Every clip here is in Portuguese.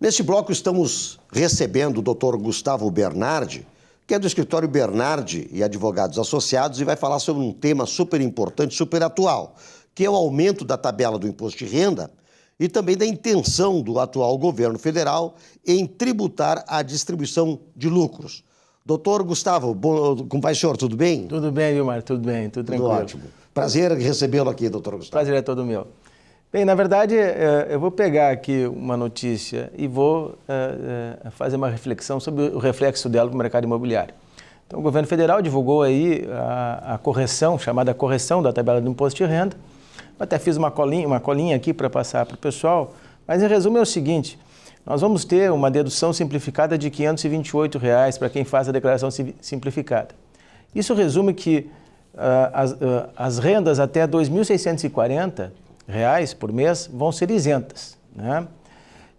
Neste bloco estamos recebendo o Dr. Gustavo Bernardi, que é do escritório Bernardi e Advogados Associados, e vai falar sobre um tema super importante, super atual, que é o aumento da tabela do imposto de renda e também da intenção do atual governo federal em tributar a distribuição de lucros. Doutor Gustavo, como vai, senhor? Tudo bem? Tudo bem, Vilmar, tudo bem, tudo tranquilo. Ótimo. Prazer recebê-lo aqui, doutor Gustavo. Prazer é todo meu. Bem, na verdade, eu vou pegar aqui uma notícia e vou fazer uma reflexão sobre o reflexo dela para o mercado imobiliário. Então, o governo federal divulgou aí a correção, chamada correção da tabela do imposto de renda. Eu até fiz uma colinha aqui para passar para o pessoal, mas em resumo é o seguinte: nós vamos ter uma dedução simplificada de R$ 528 para quem faz a declaração simplificada. Isso resume que as rendas até R$ 2.640 por mês vão ser isentas, né?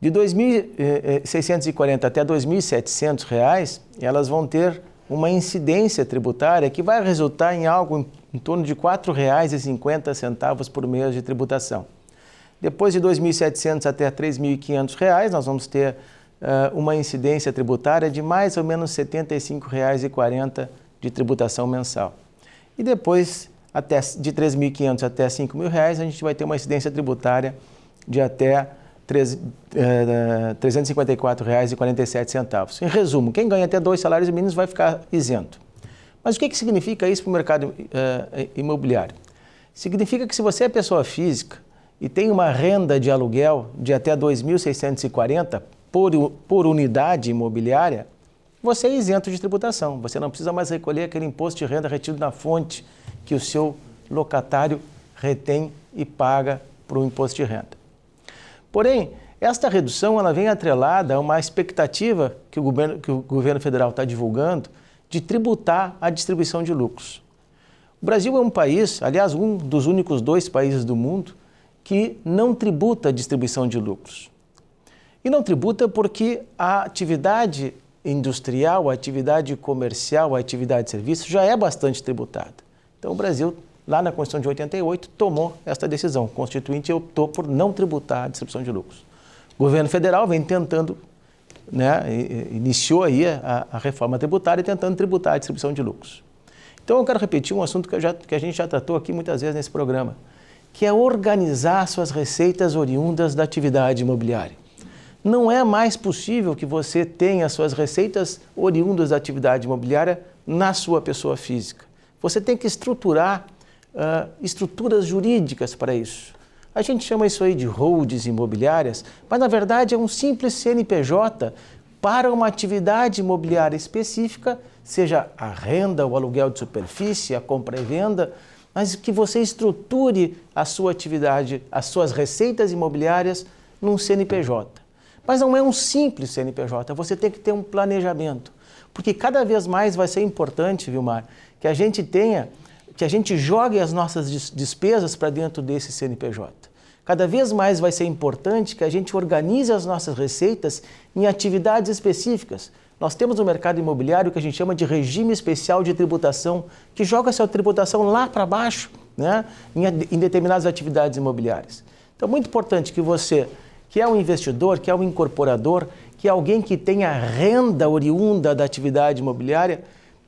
De R$ 2.640 até R$ 2.700, elas vão ter uma incidência tributária que vai resultar em algo em torno de R$ 4,50 por mês de tributação. Depois de R$ 2.700 até R$ 3.500, nós vamos ter uma incidência tributária de mais ou menos R$ 75,40 de tributação mensal. E depois, de R$ 3.500 até R$ 5.000, a gente vai ter uma incidência tributária de até R$ 354,47. Em resumo, quem ganha até 2 salários mínimos vai ficar isento. Mas o que significa isso para o mercado imobiliário? Significa que se você é pessoa física e tem uma renda de aluguel de até R$ 2.640 por unidade imobiliária, você é isento de tributação. Você não precisa mais recolher aquele imposto de renda retido na fonte que o seu locatário retém e paga para o imposto de renda. Porém, esta redução ela vem atrelada a uma expectativa que o governo federal está divulgando de tributar a distribuição de lucros. O Brasil é um país, aliás, um dos únicos 2 países do mundo que não tributa a distribuição de lucros. E não tributa porque a atividade industrial, a atividade comercial, a atividade de serviço já é bastante tributada. Então o Brasil, lá na Constituição de 88, tomou esta decisão. O Constituinte optou por não tributar a distribuição de lucros. O governo federal vem tentando, iniciou aí a reforma tributária tentando tributar a distribuição de lucros. Então eu quero repetir um assunto que a gente já tratou aqui muitas vezes nesse programa, que é organizar suas receitas oriundas da atividade imobiliária. Não é mais possível que você tenha suas receitas oriundas da atividade imobiliária na sua pessoa física. Você tem que estruturar estruturas jurídicas para isso. A gente chama isso aí de holdings imobiliárias, mas na verdade é um simples CNPJ para uma atividade imobiliária específica, seja a renda, o aluguel de superfície, a compra e venda, mas que você estruture a sua atividade, as suas receitas imobiliárias num CNPJ. Mas não é um simples CNPJ, você tem que ter um planejamento, porque cada vez mais vai ser importante, Vilmar, que a gente jogue as nossas despesas para dentro desse CNPJ. Cada vez mais vai ser importante que a gente organize as nossas receitas em atividades específicas. Nós temos no mercado imobiliário o que a gente chama de regime especial de tributação, que joga essa tributação lá para baixo, né, em determinadas atividades imobiliárias. Então, é muito importante que você, que é um investidor, que é um incorporador, que é alguém que tenha renda oriunda da atividade imobiliária,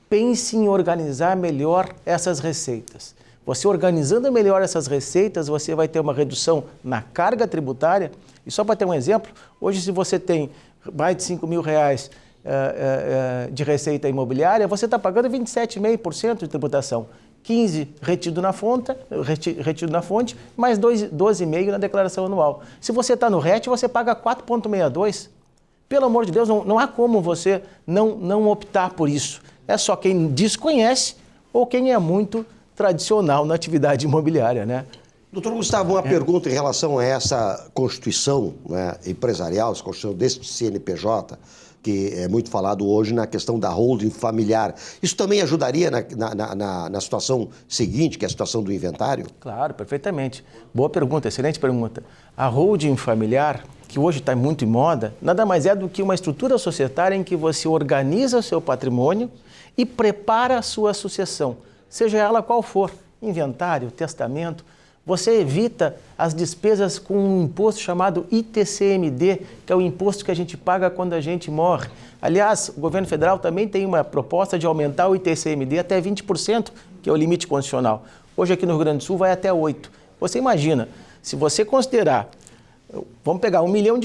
pense em organizar melhor essas receitas. Você organizando melhor essas receitas, você vai ter uma redução na carga tributária. E só para ter um exemplo, hoje se você tem mais de R$ 5.000 de receita imobiliária, você está pagando 27,5% de tributação. 15% retido na fonte, mais 12,5% na declaração anual. Se você está no RET, você paga 4,62%. Pelo amor de Deus, não há como você não optar por isso. É só quem desconhece ou quem é muito tradicional na atividade imobiliária, né? Doutor Gustavo, uma pergunta em relação a essa constituição, né, empresarial, essa constituição desse CNPJ, que é muito falado hoje na questão da holding familiar. Isso também ajudaria na situação seguinte, que é a situação do inventário? Claro, perfeitamente. Boa pergunta, excelente pergunta. A holding familiar, que hoje está muito em moda, nada mais é do que uma estrutura societária em que você organiza o seu patrimônio e prepara a sua sucessão, seja ela qual for, inventário, testamento. Você evita as despesas com um imposto chamado ITCMD, que é o imposto que a gente paga quando a gente morre. Aliás, o governo federal também tem uma proposta de aumentar o ITCMD até 20%, que é o limite constitucional. Hoje aqui no Rio Grande do Sul vai até 8%. Você imagina, se você considerar, vamos pegar R$1 milhão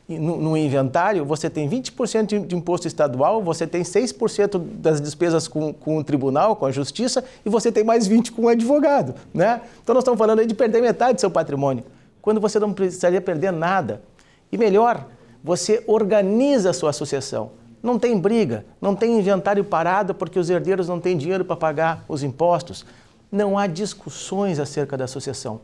no inventário, você tem 20% de imposto estadual, você tem 6% das despesas com o tribunal, com a justiça, e você tem mais 20% com o advogado, né? Então nós estamos falando aí de perder metade do seu patrimônio, quando você não precisaria perder nada. E melhor, você organiza a sua associação. Não tem briga, não tem inventário parado porque os herdeiros não têm dinheiro para pagar os impostos. Não há discussões acerca da associação.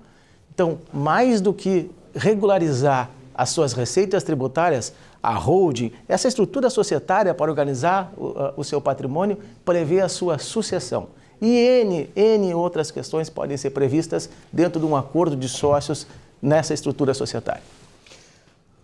Então, mais do que regularizar as suas receitas tributárias, a holding, essa estrutura societária para organizar o seu patrimônio, prevê a sua sucessão. E N outras questões podem ser previstas dentro de um acordo de sócios nessa estrutura societária.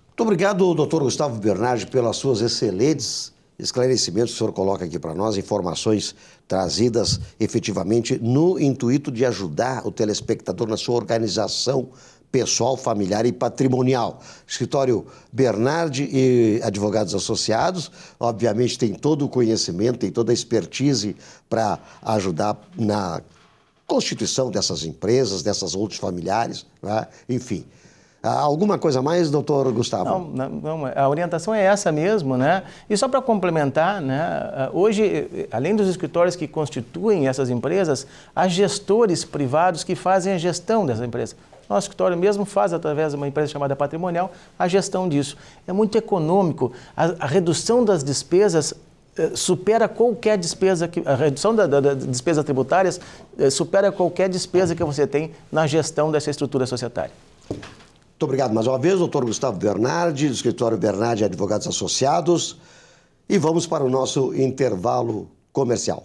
Muito obrigado, doutor Gustavo Bernardi, pelas suas excelentes esclarecimentos que o senhor coloca aqui para nós, informações trazidas efetivamente no intuito de ajudar o telespectador na sua organização pessoal, familiar e patrimonial. Escritório Bernardi e Advogados Associados, obviamente tem todo o conhecimento, tem toda a expertise para ajudar na constituição dessas empresas, dessas outros familiares, né? Enfim. Alguma coisa mais, doutor Gustavo? Não, a orientação é essa mesmo, né? E só para complementar, né? Hoje, além dos escritórios que constituem essas empresas, há gestores privados que fazem a gestão dessa empresa. Nosso escritório mesmo faz, através de uma empresa chamada Patrimonial, a gestão disso. É muito econômico. A redução das despesas supera qualquer despesa, a redução das despesas tributárias supera qualquer despesa que você tem na gestão dessa estrutura societária. Muito obrigado mais uma vez, doutor Gustavo Bernardi, do escritório Bernardi Advogados Associados. E vamos para o nosso intervalo comercial.